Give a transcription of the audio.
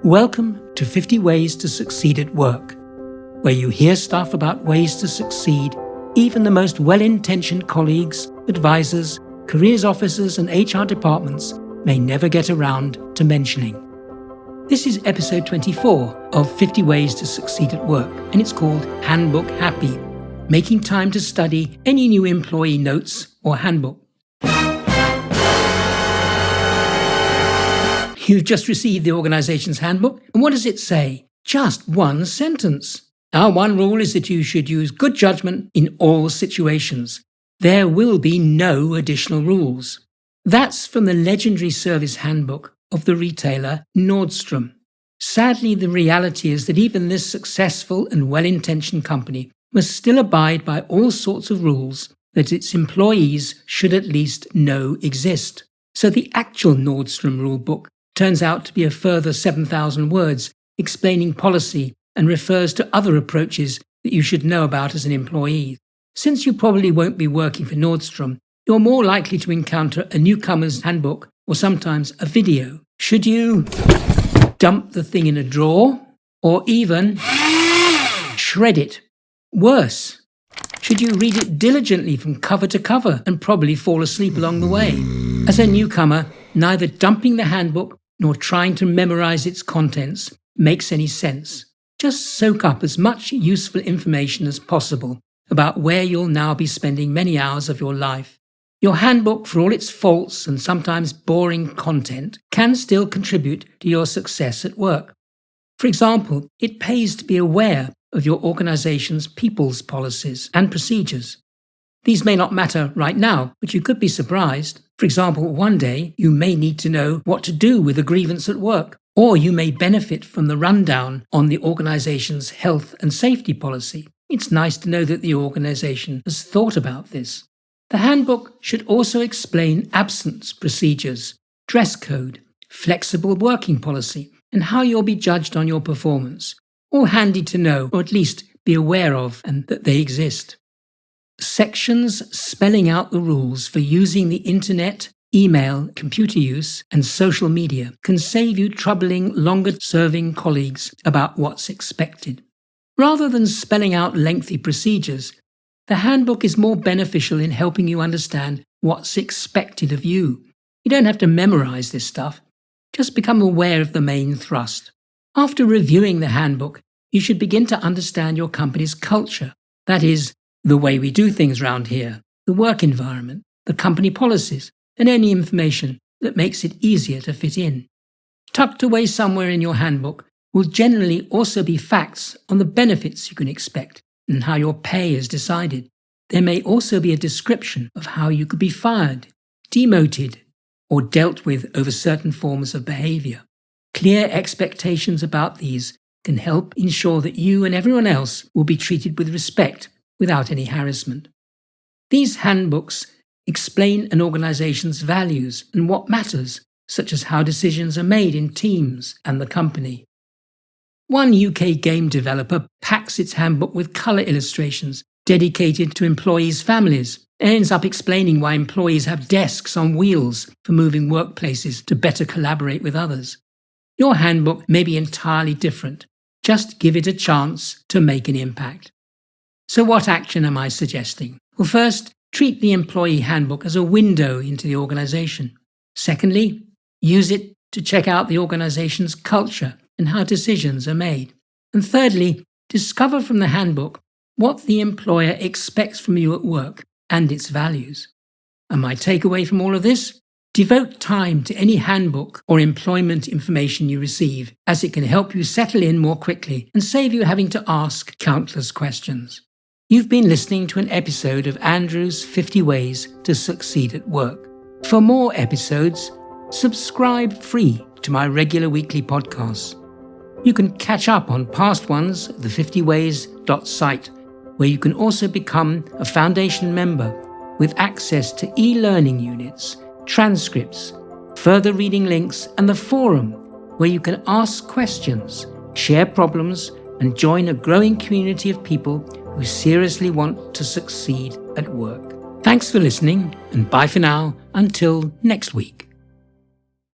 Welcome to 50 Ways to Succeed at Work, where you hear stuff about ways to succeed even the most well-intentioned colleagues, advisors, careers officers and HR departments may never get around to mentioning. This is episode 24 of 50 Ways to Succeed at Work, and it's called Handbook Happy, making time to study any new employee notes or handbook. You've just received the organization's handbook, and what does it say? Just one sentence. Our one rule is that you should use good judgment in all situations. There will be no additional rules. That's from the legendary service handbook of the retailer Nordstrom. Sadly, the reality is that even this successful and well-intentioned company must still abide by all sorts of rules that its employees should at least know exist. So the actual Nordstrom rulebook turns out to be a further 7,000 words explaining policy and refers to other approaches that you should know about as an employee. Since you probably won't be working for Nordstrom, you're more likely to encounter a newcomer's handbook or sometimes a video. Should you dump the thing in a drawer or even shred it? Worse, should you read it diligently from cover to cover and probably fall asleep along the way? As a newcomer, neither dumping the handbook nor trying to memorize its contents makes any sense. Just soak up as much useful information as possible about where you'll now be spending many hours of your life. Your handbook, for all its faults and sometimes boring content, can still contribute to your success at work. For example, it pays to be aware of your organization's people's policies and procedures. These may not matter right now, but you could be surprised. For example, one day you may need to know what to do with a grievance at work, or you may benefit from the rundown on the organization's health and safety policy. It's nice to know that the organization has thought about this. The handbook should also explain absence procedures, dress code, flexible working policy, and how you'll be judged on your performance. All handy to know, or at least be aware of, and that they exist. Sections spelling out the rules for using the internet, email, computer use, and social media can save you troubling longer-serving colleagues about what's expected. Rather than spelling out lengthy procedures, the handbook is more beneficial in helping you understand what's expected of you. You don't have to memorize this stuff. Just become aware of the main thrust. After reviewing the handbook, you should begin to understand your company's culture. That is, the way we do things around here, the work environment, the company policies, and any information that makes it easier to fit in. Tucked away somewhere in your handbook will generally also be facts on the benefits you can expect and how your pay is decided. There may also be a description of how you could be fired, demoted, or dealt with over certain forms of behavior. Clear expectations about these can help ensure that you and everyone else will be treated with respect without any harassment. These handbooks explain an organization's values and what matters, such as how decisions are made in teams and the company. One UK game developer packs its handbook with color illustrations dedicated to employees' families and ends up explaining why employees have desks on wheels for moving workplaces to better collaborate with others. Your handbook may be entirely different. Just give it a chance to make an impact. So what action am I suggesting? Well, first, treat the employee handbook as a window into the organization. Secondly, use it to check out the organization's culture and how decisions are made. And thirdly, discover from the handbook what the employer expects from you at work and its values. And my takeaway from all of this? Devote time to any handbook or employment information you receive, as it can help you settle in more quickly and save you having to ask countless questions. You've been listening to an episode of Andrew's 50 Ways to Succeed at Work. For more episodes, subscribe free to my regular weekly podcasts. You can catch up on past ones at the 50ways.site, where you can also become a foundation member with access to e-learning units, transcripts, further reading links, and the forum, where you can ask questions, share problems, and join a growing community of people who seriously want to succeed at work. Thanks for listening, and bye for now until next week.